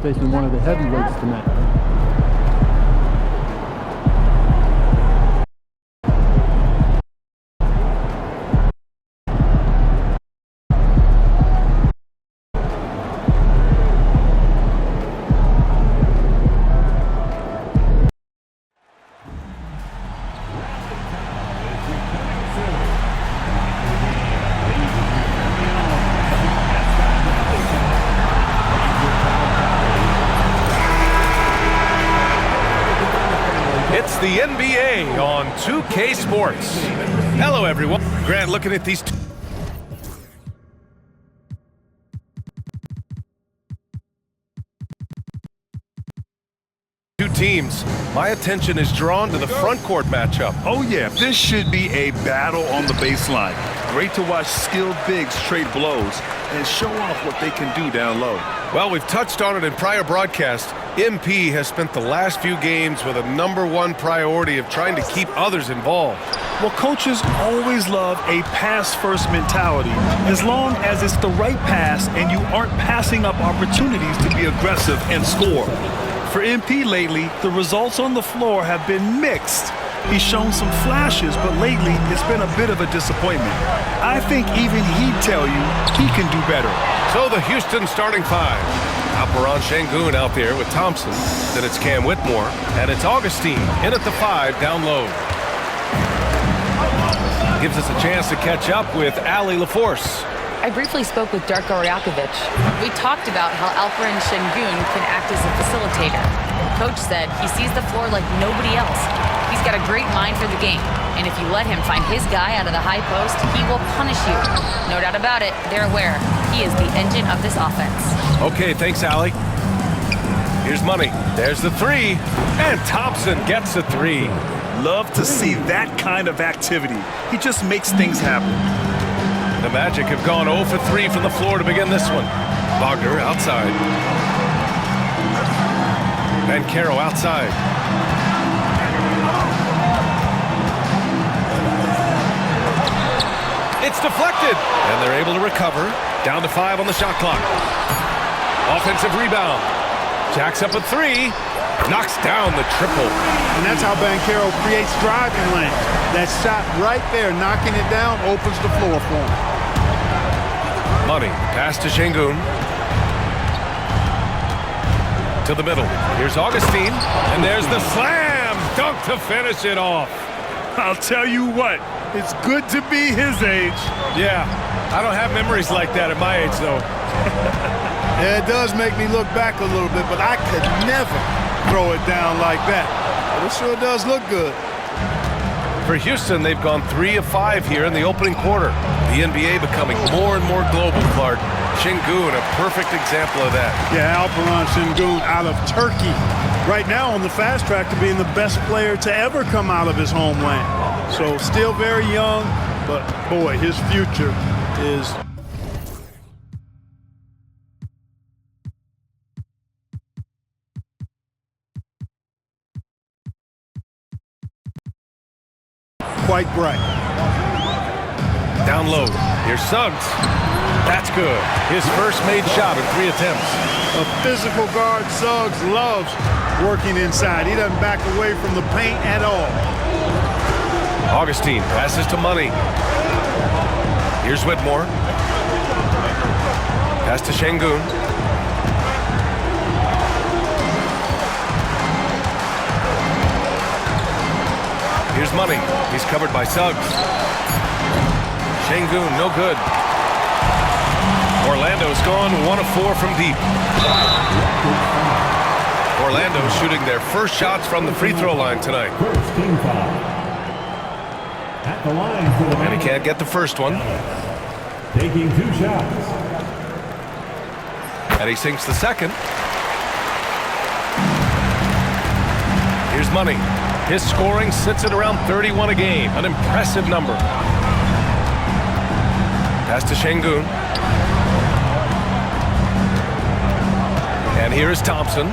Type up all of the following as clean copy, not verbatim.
Facing one of the heavyweights tonight. It's the NBA on 2K Sports. Hello, everyone. Grant, looking at these two teams, my attention is drawn to the front court matchup. Oh yeah, this should be a battle on the baseline. Great to watch skilled bigs trade blows and show off what they can do down low. Well, we've touched on it in prior broadcasts. MP has spent the last few games with a #1 priority of trying to keep others involved. Well, coaches always love a pass-first mentality as long as it's the right pass and you aren't passing up opportunities to be aggressive and score. For MP lately, the results on the floor have been mixed. He's shown some flashes, but lately it's been a bit of a disappointment. I think even he'd tell you he can do better. So the Houston starting five. Alperen Sengun out there with Thompson. Then it's Cam Whitmore. And it's Augustine in at the 5 down low. Gives us a chance to catch up with Allie LaForce. I briefly spoke with Darko Rajakovic. We talked about how Alperen Sengun can act as a facilitator. Coach said he sees the floor like nobody else. He's got a great mind for the game, and if you let him find his guy out of the high post, he will punish you. No doubt about it, they're aware. He is the engine of this offense. Okay, thanks, Allie. Here's Money. There's the 3, and Thompson gets the 3. Love to see that kind of activity. He just makes things happen. The Magic have gone 0 for 3 from the floor to begin this one. Wagner outside. Banchero outside. It's deflected, and they're able to recover. Down to 5 on the shot clock. Offensive rebound. Jacks up a 3. Knocks down the triple. And that's how Banchero creates driving lanes. That shot right there, knocking it down, opens the floor for him. Money, pass to Sengun. To the middle. Here's Augustine, and there's the slam dunk to finish it off. I'll tell you what, it's good to be his age. Yeah, I don't have memories like that at my age, though. Yeah, it does make me look back a little bit, but I could never throw it down like that. But it sure does look good. For Houston, they've gone 3 of 5 here in the opening quarter. The NBA becoming more and more global, Clark. Sengun, a perfect example of that. Yeah, Alperen Sengun out of Turkey. Right now on the fast track to being the best player to ever come out of his homeland. So still very young, but boy, his future is... quite bright. Down low. Here's Suggs. That's good. His first made shot in 3 attempts. A physical guard, Suggs loves working inside. He doesn't back away from the paint at all. Augustine passes to Money. Here's Whitmore. Pass to Sengun. Here's Money. He's covered by Suggs. Sengun, no good. Orlando's gone 1 of 4 from deep. Orlando shooting their first shots from the free throw line tonight. First team foul. At the line for the And he can't get the first one. taking 2 shots. And he sinks the second. Here's Money. His scoring sits at around 31 a game. An impressive number. Pass to Şengün. And here is Thompson.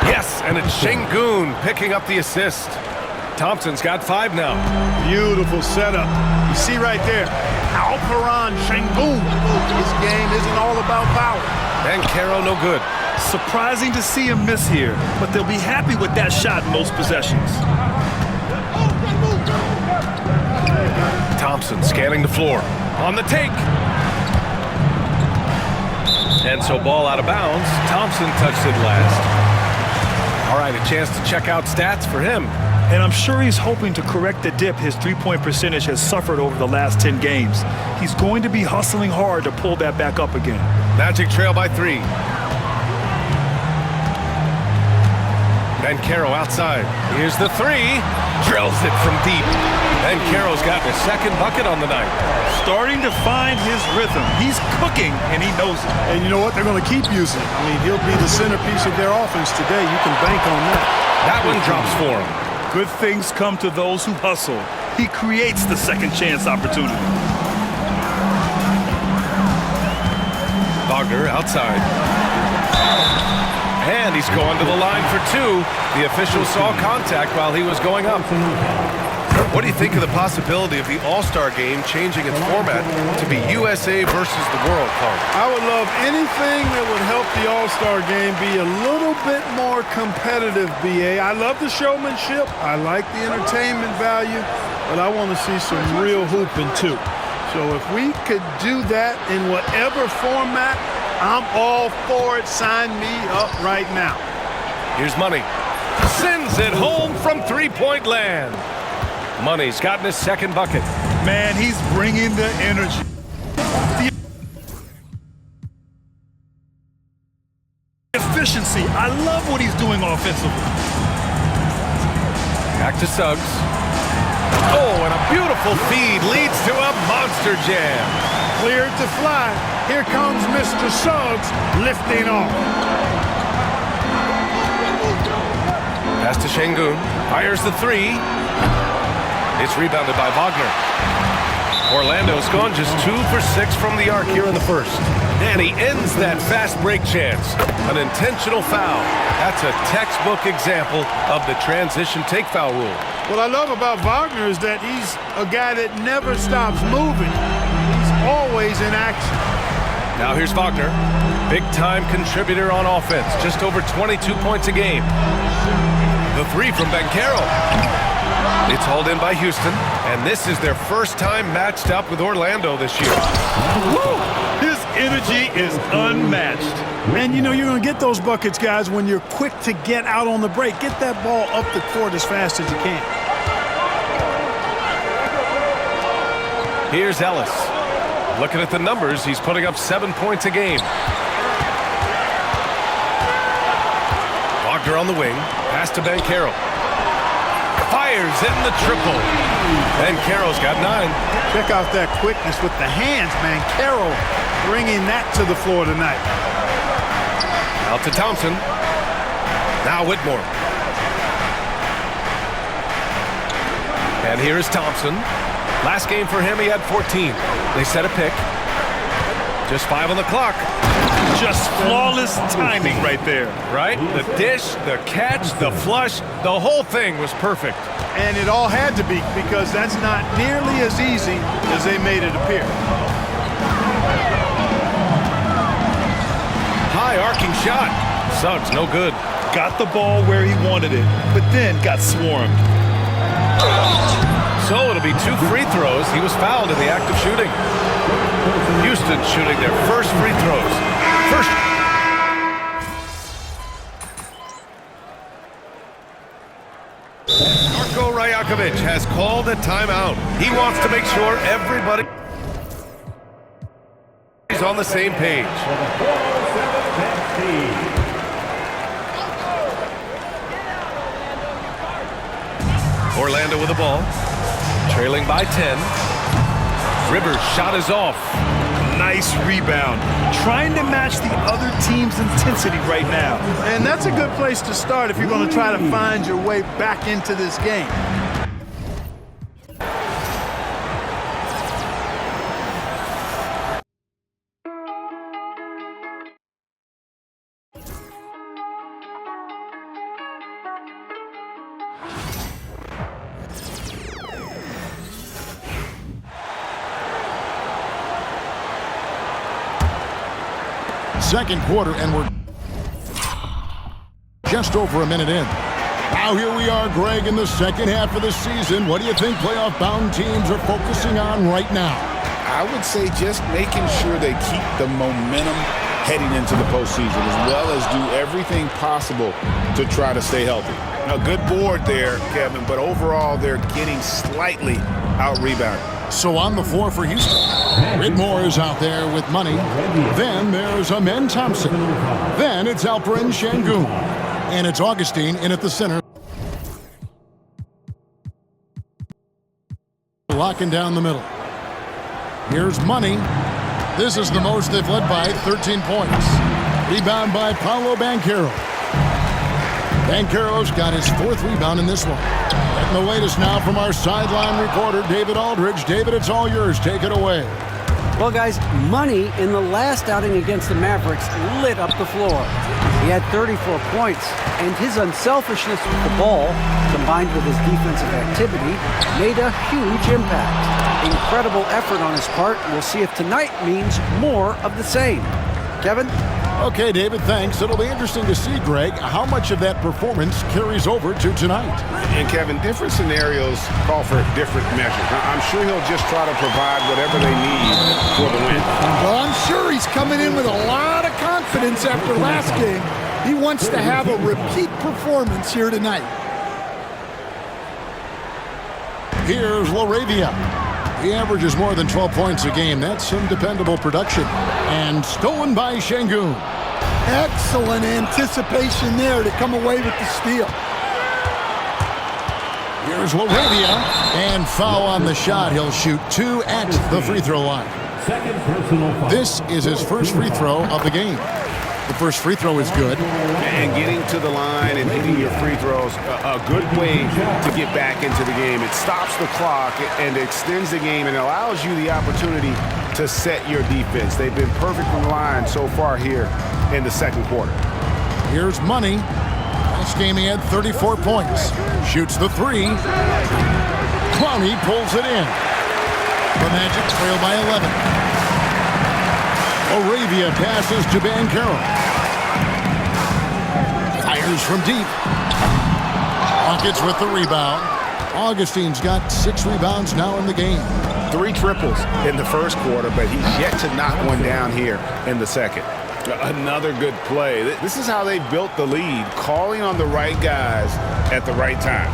Yes, and it's Şengün picking up the assist. Thompson's got 5 now. Beautiful setup. You see right there, Alperen Şengün. His game isn't all about power. And Caro no good. Surprising to see him miss here, but they'll be happy with that shot in most possessions. Thompson scanning the floor. On the take. And so ball out of bounds. Thompson touched it last. All right, a chance to check out stats for him. And I'm sure he's hoping to correct the dip his three-point percentage has suffered over the last 10 games. He's going to be hustling hard to pull that back up again. Magic trail by 3. Caro outside. Here's the 3. Drills it from deep. Caro's got the second bucket on the night. Starting to find his rhythm. He's cooking, and he knows it. And you know what? They're going to keep using it. I mean, he'll be the centerpiece of their offense today. You can bank on that. That one drops for him. Good things come to those who hustle. He creates the second chance opportunity. Wagner outside. And he's going to the line for 2. The official saw contact while he was going up. What do you think of the possibility of the All-Star game changing its format to be USA versus the world, Clark? I would love anything that would help the All-Star game be a little bit more competitive, B.A. I love the showmanship. I like the entertainment value, but I want to see some real hooping, too. So if we could do that in whatever format, I'm all for it. Sign me up right now. Here's Money. Sends it home from three-point land. Money's gotten his second bucket. Man, he's bringing the energy. The efficiency. I love what he's doing offensively. Back to Suggs. Oh, and a beautiful feed leads to a monster jam. Cleared to fly. Here comes Mr. Suggs lifting off. Pass to Şengün. Fires the 3. It's rebounded by Wagner. Orlando's gone just 2 for 6 from the arc here in the first. And he ends that fast break chance. An intentional foul. That's a textbook example of the transition take foul rule. What I love about Wagner is that he's a guy that never stops moving. He's always in action. Now here's Wagner. Big-time contributor on offense. Just over 22 points a game. The 3 from Caro. It's hauled in by Houston, and this is their first time matched up with Orlando this year. Woo! His energy is unmatched. And you know you're going to get those buckets, guys, when you're quick to get out on the break. Get that ball up the court as fast as you can. Here's Ellis. Looking at the numbers, he's putting up 7 points a game. Wagner on the wing. Pass to Caro. Fires in the triple. Caro's got 9. Check out that quickness with the hands, man. Caro bringing that to the floor tonight. Out to Thompson. Now Whitmore. And here's Thompson. Last game for him, he had 14. They set a pick. Just 5 on the clock. Just flawless timing right there. Right? The dish, the catch, the flush, the whole thing was perfect. And it all had to be, because that's not nearly as easy as they made it appear. High arcing shot. Suggs, no good. Got the ball where he wanted it, but then got swarmed. So it'll be 2 free throws. He was fouled in the act of shooting. Houston shooting their first free throws. Darko Rajakovic has called a timeout. He wants to make sure everybody is on the same page. Orlando with the ball, trailing by 10. Rivers' shot is off. Nice rebound. Trying to match the other team's intensity right now. And that's a good place to start if you're going to try to find your way back into this game. Second quarter, and we're just over a minute in. Now here we are, Greg, in the second half of the season. What do you think playoff-bound teams are focusing on right now? I would say just making sure they keep the momentum heading into the postseason, as well as do everything possible to try to stay healthy. A good board there, Kevin, but overall they're getting slightly out-rebounded. So on the floor for Houston, Whitmore is out there with money. Then there's Amen Thompson. Then it's Alperen Şengün. And it's Augustine in at the center. Locking down the middle. Here's Money. This is the most they've led by, 13 points. Rebound by Paolo Banchero. Banchero's got his fourth rebound in this one. Getting the latest now from our sideline reporter, David Aldridge. David, it's all yours. Take it away. Well, guys, Money in the last outing against the Mavericks lit up the floor. He had 34 points, and his unselfishness with the ball, combined with his defensive activity, made a huge impact. Incredible effort on his part. We'll see if tonight means more of the same. Kevin? Okay, David, thanks. It'll be interesting to see, Greg, how much of that performance carries over to tonight. And, Kevin, different scenarios call for different measures. I'm sure he'll just try to provide whatever they need for the win. Well, I'm sure he's coming in with a lot of confidence after last game. He wants to have a repeat performance here tonight. Here's LaRavia. He averages more than 12 points a game. That's some dependable production. And stolen by Şengün. Excellent anticipation there to come away with the steal. Here's LaRavia. And foul on the shot. He'll shoot 2 at the free throw line. Second personal foul. This is his first free throw of the game. The first free throw is good. And getting to the line and hitting your free throws, a good way to get back into the game. It stops the clock and extends the game and allows you the opportunity to set your defense. They've been perfect from the line so far here in the second quarter. Here's Money. Last game he had 34 points. Shoots the three. Clowney pulls it in. The Magic trail by 11. LaRavia passes to Banchero. Fires from deep. Rockets with the rebound. Augustine's got 6 rebounds now in the game. 3 triples in the first quarter, but he's yet to knock one down here in the second. Another good play. This is how they built the lead, calling on the right guys at the right time.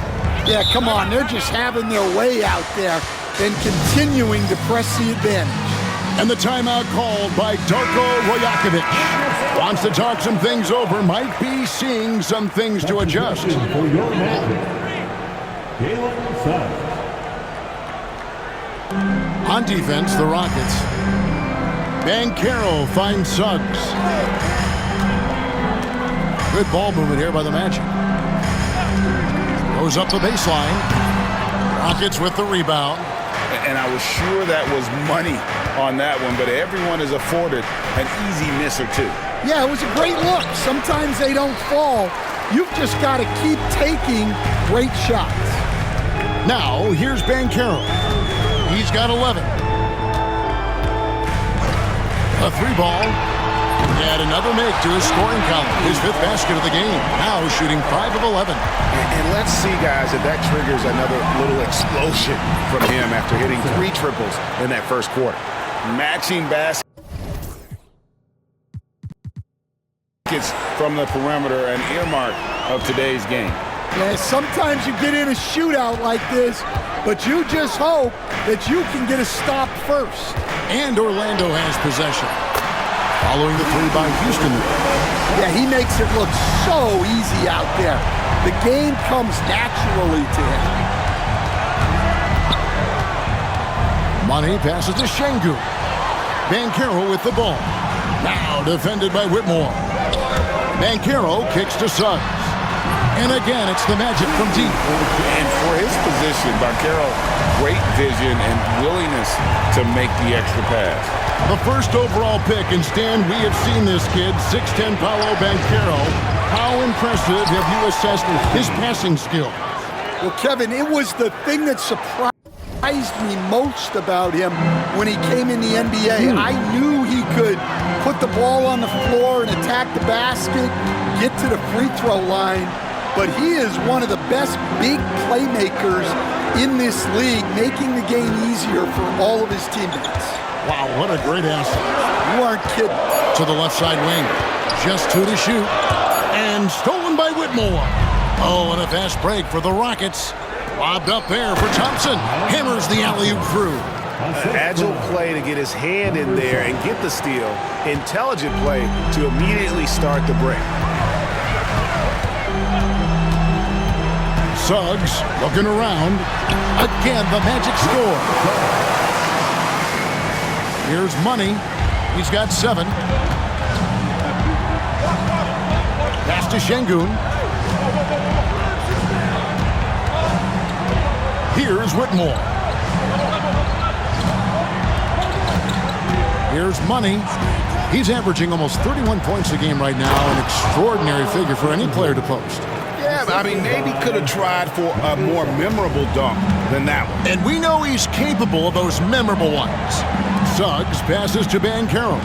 Yeah, come on. They're just having their way out there and continuing to press the advantage. And the timeout called by Darko Rajakovic. Wants to talk some things over. Might be seeing some things to adjust. For your Magic, Jalen Suggs. On defense, the Rockets. Banchero finds Suggs. Good ball movement here by the Magic. Goes up the baseline. Rockets with the rebound. And I was sure that was Money on that one, but everyone is afforded an easy miss or two. Yeah, it was a great look. Sometimes they don't fall. You've just got to keep taking great shots. Now, here's Banchero. He's got 11. A 3-ball. And another make to his scoring column. His 5th basket of the game. Now shooting 5 of 11. And let's see, guys, if that triggers another little explosion from him after hitting 3 triples in that first quarter. Matching baskets from the perimeter, an earmark of today's game. Yeah, sometimes you get in a shootout like this, but you just hope that you can get a stop first. And Orlando has possession. Following the 3 by Houston. Yeah, he makes it look so easy out there. The game comes naturally to him. Money passes to Şengün. Banchero with the ball. Now defended by Whitmore. Banchero kicks to Suggs. And again, it's the Magic from deep. And for his position, Banchero, great vision and willingness to make the extra pass. The first overall pick, and Stan, we have seen this kid, 6'10" Paolo Banchero. How impressive have you assessed his passing skill? Well, Kevin, it was the thing that surprised me most about him when he came in the NBA. I knew he could put the ball on the floor and attack the basket, get to the free throw line, but he is one of the best big playmakers in this league, making the game easier for all of his teammates. Wow, what a great asset. You aren't kidding. To the left side wing. Just 2 to shoot. And stolen by Whitmore. Oh, and a fast break for the Rockets. Lobbed up there for Thompson. Hammers the alley-oop through. Agile play to get his hand in there and get the steal. Intelligent play to immediately start the break. Suggs looking around. Again, the Magic score. Here's Money. He's got 7. Pass to Şengün. Here's Whitmore. Here's Money. He's averaging almost 31 points a game right now, an extraordinary figure for any player to post. Yeah, I mean, maybe could have tried for a more memorable dunk than that one. And we know he's capable of those memorable ones. Suggs passes to Banchero.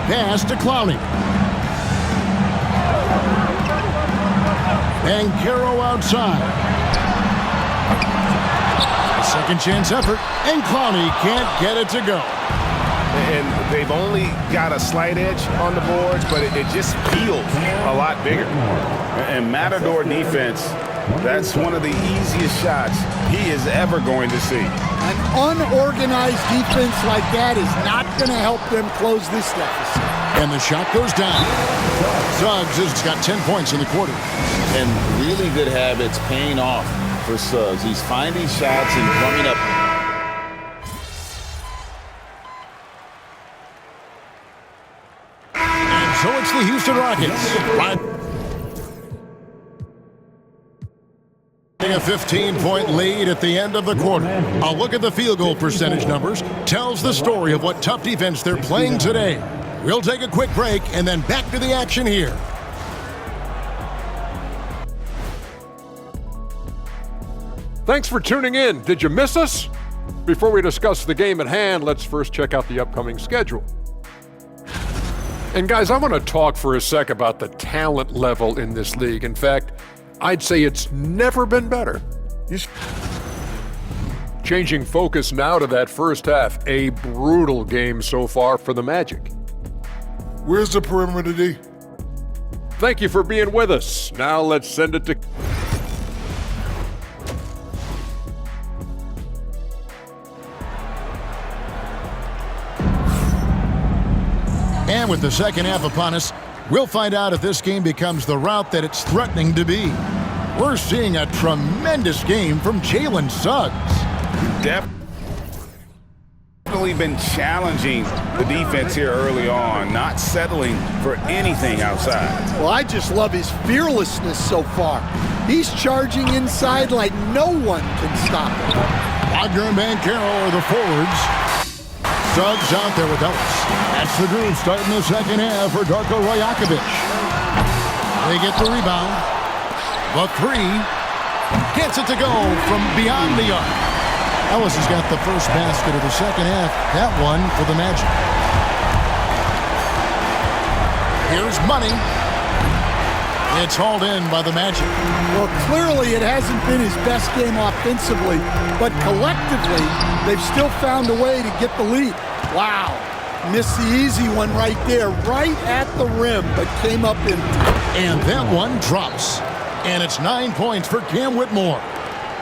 Pass to Clowney. Banchero outside. A second chance effort, and Clowney can't get it to go. And they've only got a slight edge on the boards, but it just feels a lot bigger. And Matador defense, that's one of the easiest shots he is ever going to see. An unorganized defense like that is not going to help them close this deficit. And the shot goes down. Suggs has got 10 points in the quarter. And really good habits paying off for Suggs. He's finding shots and coming up. And so it's the Houston Rockets. A 15-point lead at the end of the quarter. A look at the field goal percentage numbers tells the story of what tough defense they're playing today. We'll take a quick break and then back to the action here. Thanks for tuning in. Did you miss us? Before we discuss the game at hand, let's first check out the upcoming schedule. And guys, I want to talk for a sec about the talent level in this league. In fact, I'd say it's never been better. Changing focus now to that first half, a brutal game so far for the Magic. Where's the perimeter D? Thank you for being with us. Now let's send it to... And with the second half upon us, we'll find out if this game becomes the route that it's threatening to be. We're seeing a tremendous game from Jalen Suggs. Definitely been challenging the defense here early on, not settling for anything outside. Well, I just love his fearlessness so far. He's charging inside like no one can stop him. Wagner and Banchero are the forwards. Suggs out there with Ellis. That's the groove starting the second half for Darko Rajakovic. They get the rebound. The 3. Gets it to go from beyond the arc. Ellis has got the first basket of the second half. That one for the Magic. Here's Money. It's hauled in by the Magic. Well, clearly it hasn't been his best game offensively, but collectively, they've still found a way to get the lead. Wow. Missed the easy one right there, right at the rim, but came up in. And that one drops. And it's 9 points for Cam Whitmore.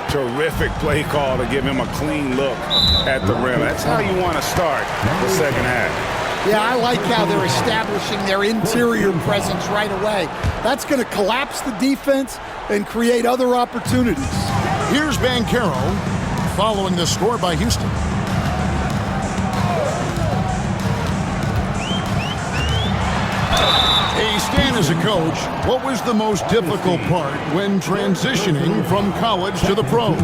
Terrific play call to give him a clean look at the rim. That's how you want to start the second half. Yeah, I like how they're establishing their interior presence right away. That's going to collapse the defense and create other opportunities. Here's Banchero following the score by Houston. Hey, Stan, as a coach, what was the most difficult part when transitioning from college to the pros?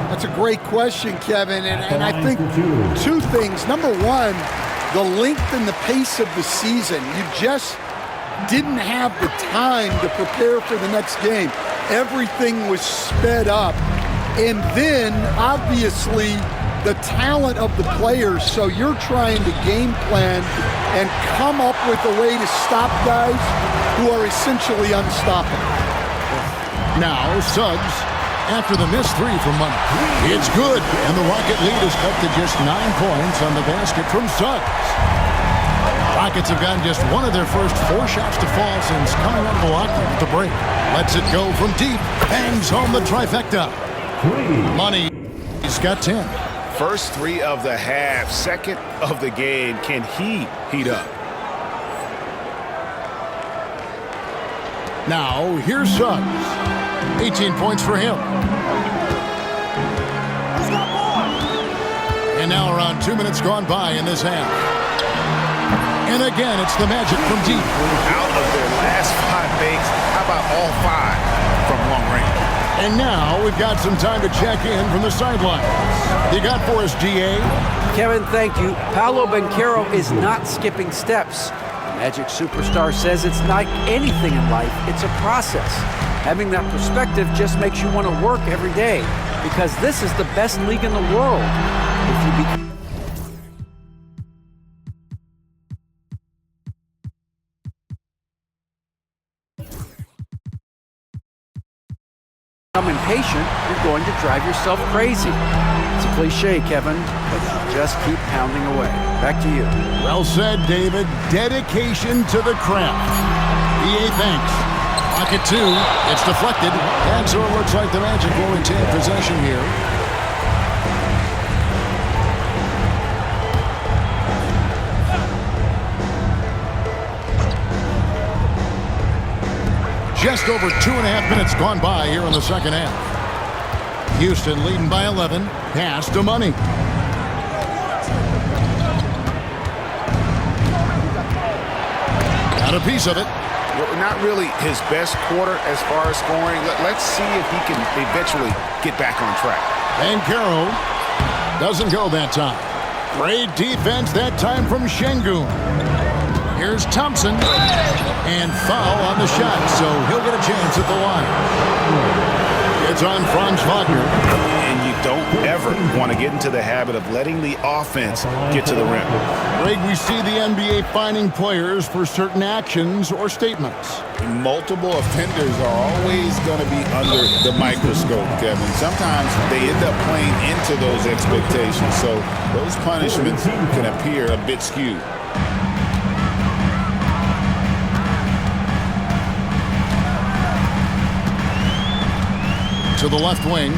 That's a great question, Kevin, and I think two things. Number one, the length and the pace of the season. You just didn't have the time to prepare for the next game. Everything was sped up. And then, obviously, the talent of the players. So you're trying to game plan and come up with a way to stop guys who are essentially unstoppable. Now, Suggs, after the missed three from Money. It's good, and the Rocket lead is cut to just 9 points on the basket from Suggs. Rockets have gotten just one of their first 4 shots to fall since coming out of Milwaukee at the break. Lets it go from deep, bangs home the trifecta. Money, he's got 10. First 3 of the half, second of the game. Can he heat up? Now, here's Suggs. 18 points for him. And now around 2 minutes gone by in this half. And again, it's the Magic from deep. Out of their last 5 makes, how about all 5 from long range? And now we've got some time to check in from the sidelines. You got for us, GA? Kevin, thank you. Paolo Banchero is not skipping steps. Magic superstar says it's like anything in life, it's a process. Having that perspective just makes you want to work every day because this is the best league in the world. If you become impatient, you're going to drive yourself crazy. It's a cliche, Kevin, but you just keep pounding away. Back to you. Well said, David. Dedication to the craft. EA thanks. Pocket 2. It's deflected. And so it looks like the Magic will retain possession here. Just over 2.5 minutes gone by here in the second half. Houston leading by 11. Pass to Money. Got a piece of it. Not really his best quarter as far as scoring. Let's see if he can eventually get back on track. Banchero doesn't go that time. Great defense that time from Şengün. Here's Thompson. And foul on the shot, so he'll get a chance at the line. It's on Franz Wagner. And you don't ever want to get into the habit of letting the offense get to the rim. Greg, we see the NBA fining players for certain actions or statements. Multiple offenders are always going to be under the microscope, Kevin. Sometimes they end up playing into those expectations, so those punishments can appear a bit skewed. To the left wing.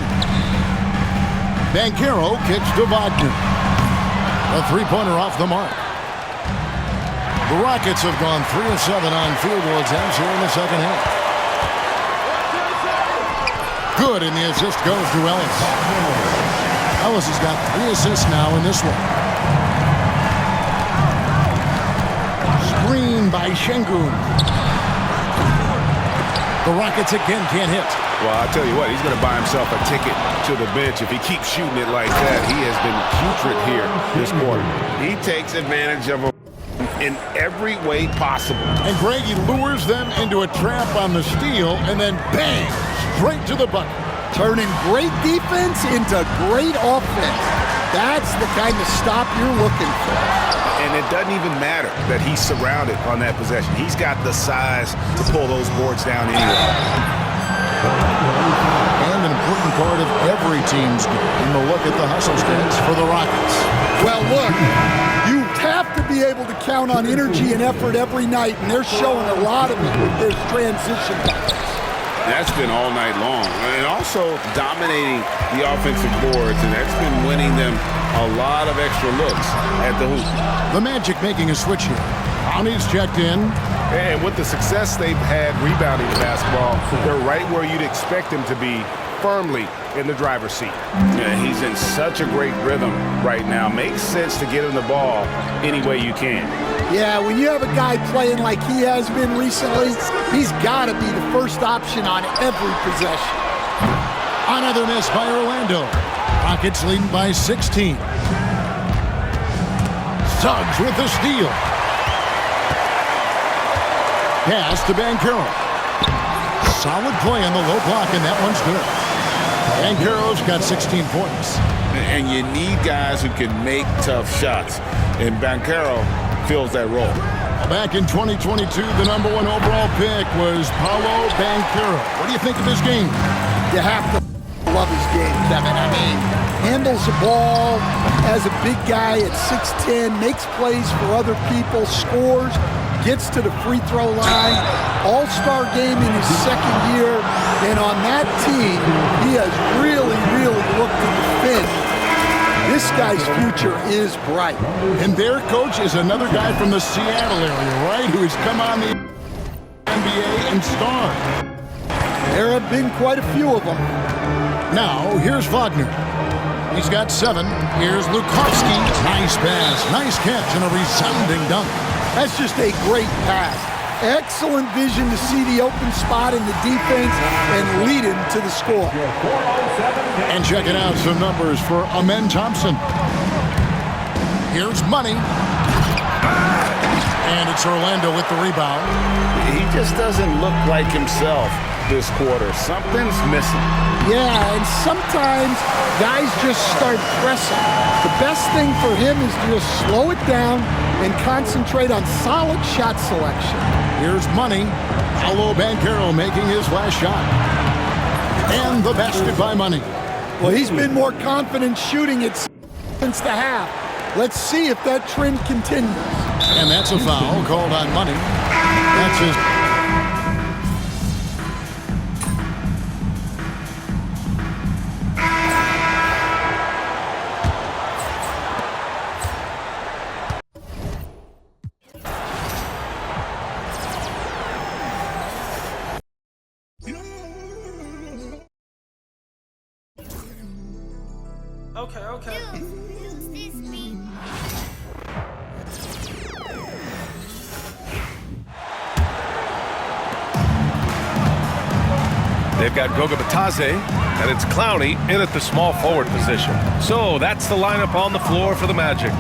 Banchero kicks to Wagner. A three-pointer off the mark. The Rockets have gone 3 of 7 on field goal attempts here in the second half. Good, and the assist goes to Ellis. Ellis has got 3 assists now in this one. Screen by Şengün. The Rockets again can't hit. Well, I'll tell you what, he's going to buy himself a ticket to the bench if he keeps shooting it like that. He has been putrid here this quarter. He takes advantage of him in every way possible. And Greg, he lures them into a trap on the steal, and then bang, straight to the bucket. Turning great defense into great offense. That's the kind of stop you're looking for. And it doesn't even matter that he's surrounded on that possession. He's got the size to pull those boards down anyway. And an important part of every team's game. And we'll look at the hustle stats for the Rockets. Well, look, you have to be able to count on energy and effort every night, and they're showing a lot of it with their transition offense. That's been all night long. And also dominating the offensive boards, and that's been winning them a lot of extra looks at the hoop. The Magic making a switch here. Brownie's checked in. And with the success they've had rebounding the basketball, they're right where you'd expect them to be, firmly in the driver's seat. Yeah, he's in such a great rhythm right now. Makes sense to get him the ball any way you can. Yeah, when you have a guy playing like he has been recently, he's got to be the first option on every possession. Another miss by Orlando. Rockets leading by 16. Suggs with the steal. Pass to Banchero. Solid play on the low block, and that one's good. Banchero's got 16 points. And you need guys who can make tough shots. And Banchero fills that role. Back in 2022, the #1 overall pick was Paolo Banchero. What do you think of his game? You have to love his game, Kevin. I mean, handles the ball as a big guy at 6'10", makes plays for other people, scores, gets to the free throw line. All-star game in his second year, and on that team, he has really, really looked to defend. This guy's future is bright. And their coach is another guy from the Seattle area, right, who's come on the NBA and starred. There have been quite a few of them. Now, here's Wagner. He's got 7. Here's Lukowski. Nice pass, nice catch, and a resounding dunk. That's just a great pass. Excellent vision to see the open spot in the defense and lead him to the score. And checking out some numbers for Amen Thompson. Here's Money. And it's Orlando with the rebound. He just doesn't look like himself this quarter. Something's missing. Yeah, and sometimes guys just start pressing. The best thing for him is to just slow it down and concentrate on solid shot selection. Here's Money. Paolo Banchero making his last shot. And the basket by Money. Well, he's been more confident shooting it since the half. Let's see if that trend continues. And that's a foul called on Money. That's his... Okay. They've got Goga Bitadze, and it's Clowney in at the small forward position. So that's the lineup on the floor for the Magic.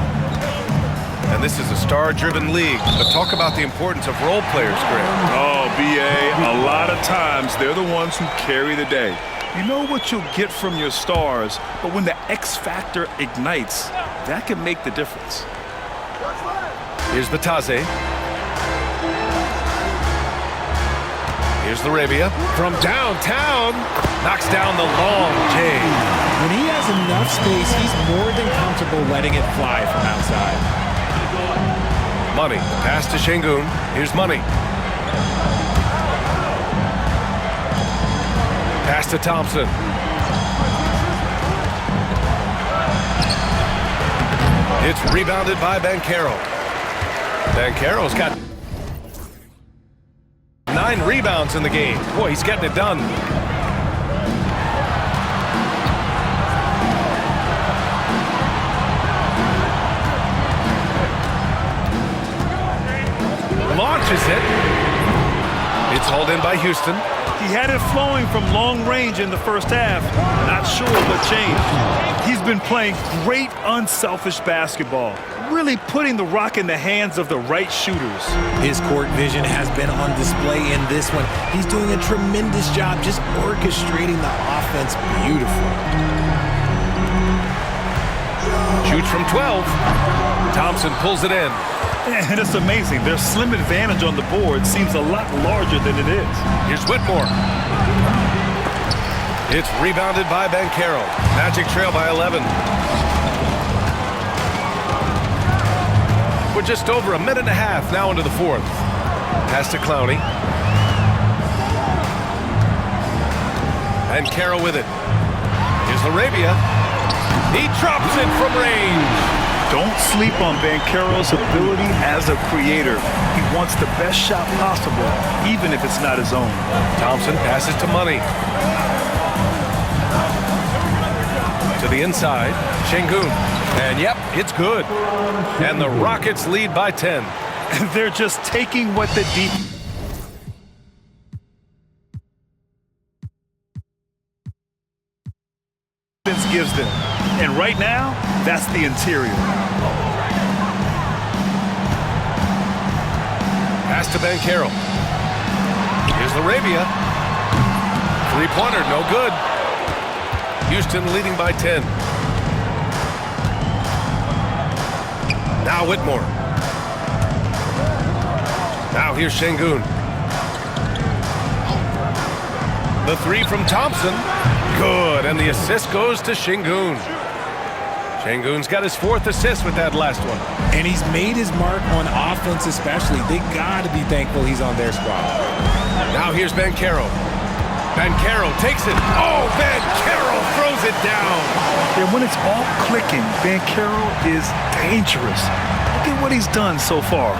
And this is a star-driven league, but talk about the importance of role players, Graham. Oh, B.A., a lot of times they're the ones who carry the day. You know what you'll get from your stars, but when the X factor ignites, that can make the difference. Here's Bitadze. Here's Laravia from downtown. Knocks down the long J. When he has enough space, he's more than comfortable letting it fly from outside. Money. Pass to Şengün. Here's Money. Pass to Thompson. It's rebounded by Banchero. Banchero's got 9 rebounds in the game. Boy, he's getting it done. Launches it. It's hauled in by Houston. He had it flowing from long range in the first half. Not sure what changed. He's been playing great unselfish basketball, really putting the rock in the hands of the right shooters. His court vision has been on display in this one. He's doing a tremendous job just orchestrating the offense beautifully. Shoots from 12. Thompson pulls it in. And it's amazing. Their slim advantage on the board seems a lot larger than it is. Here's Whitmore. It's rebounded by Banchero. Magic trail by 11. We're just over a minute and a half now into the fourth. Pass to Clowney. And Carroll with it. Here's Arabia. He drops it from range. Don't sleep on Banchero's ability as a creator. He wants the best shot possible, even if it's not his own. Thompson passes to Money. To the inside, Şengün. And yep, it's good. And the Rockets lead by 10. They're just taking what the defense gives them. And right now, that's the interior. Pass to Banchero. Here's Arabia. Three-pointer, no good. Houston leading by 10. Now Whitmore. Now here's Şengün. The three from Thompson. Good, and the assist goes to Şengün. Şengün's got his 4th assist with that last one. And he's made his mark on offense especially. They got to be thankful he's on their squad. Now here's Banchero. Banchero takes it. Oh, Banchero throws it down. And when it's all clicking, Banchero is dangerous. Look at what he's done so far.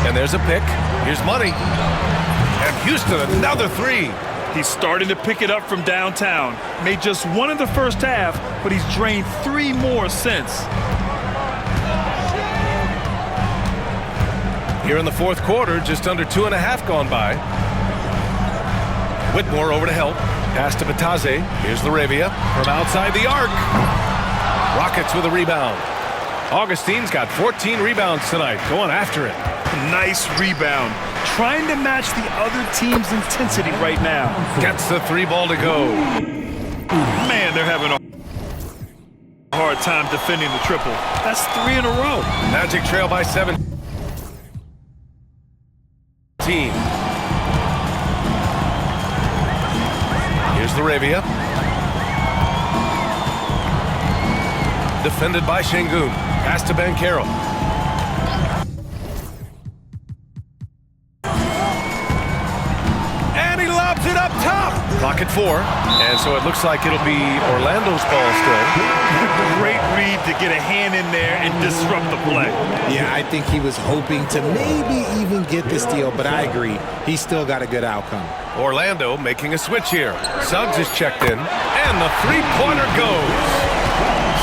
And there's a pick. Here's Money. And Houston, another three. He's starting to pick it up from downtown. Made just one in the first half, but he's drained 3 more since. Here in the 4th quarter, just under 2.5 gone by. Whitmore over to help. Pass to Batase. Here's Arabia from outside the arc. Rockets with a rebound. Augustine's got 14 rebounds tonight, going after it. Nice rebound. Trying to match the other team's intensity right now. Gets the 3 ball to go. Man, they're having a hard time defending the triple. That's 3 in a row. Magic trail by 17. Here's Arabia. Defended by Şengün. Pass to Banchero. And he lobs it up top. Clock at 4. And so it looks like it'll be Orlando's ball still. Great read to get a hand in there and disrupt the play. Yeah, I think he was hoping to maybe even get the steal, but I agree. He's still got a good outcome. Orlando making a switch here. Suggs is checked in. And the three-pointer goes.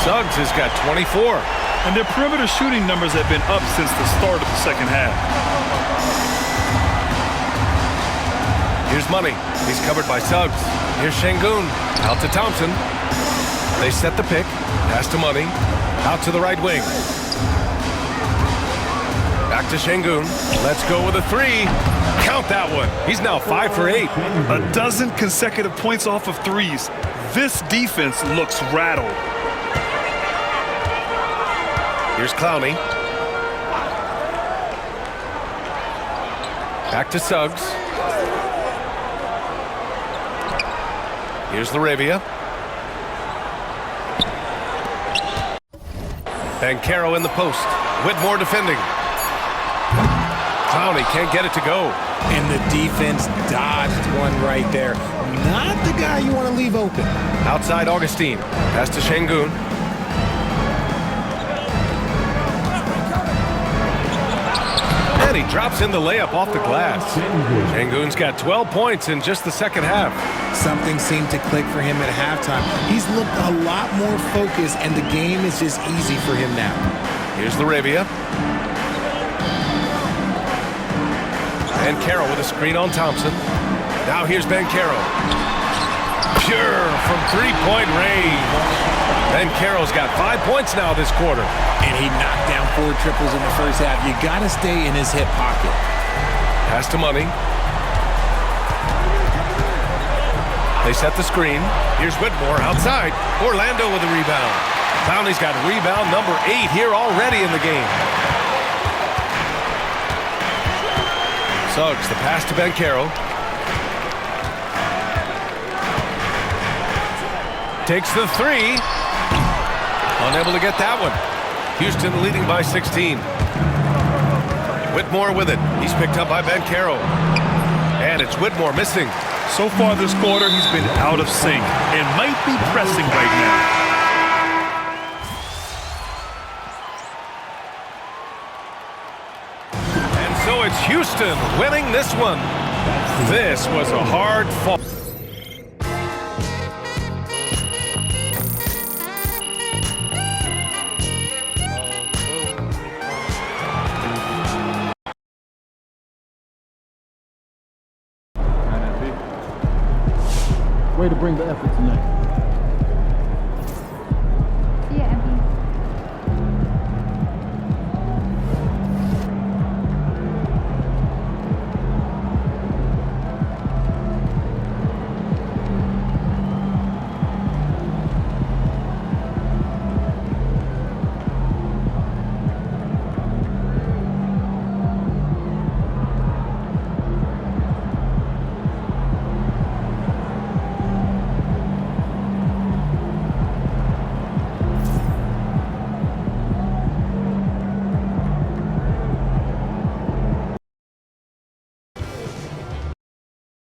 Suggs has got 24. And their perimeter shooting numbers have been up since the start of the second half. Here's Money. He's covered by Suggs. Here's Şengün. Out to Thompson. They set the pick. Pass to Money. Out to the right wing. Back to Şengün. Let's go with a 3. Count that one. He's now 5 for 8. A dozen consecutive points off of threes. This defense looks rattled. Here's Clowney. Back to Suggs. Here's Arabia. Banchero in the post. Whitmore defending. Clowney can't get it to go. And the defense dodged one right there. Not the guy you want to leave open. Outside Augustine. Pass to Şengün. And he drops in the layup off the glass. Şengün's got 12 points in just the second half. Something seemed to click for him at halftime. He's looked a lot more focused, and the game is just easy for him now. Here's Arabia. Banchero with a screen on Thompson. Now here's Banchero. Pure from three-point range. Banchero's got 5 points now this quarter. And he knocked down 4 triples in the first half. You got to stay in his hip pocket. Pass to Money. They set the screen. Here's Whitmore outside. Orlando with a rebound. Clowney's got rebound number 8 here already in the game. Suggs, the pass to Banchero. Takes the 3. Unable to get that one. Houston leading by 16. Whitmore with it. He's picked up by Banchero. And it's Whitmore missing. So far this quarter, he's been out of sync and might be pressing right now. And so it's Houston winning this one. This was a hard fall. Way to bring the effort tonight.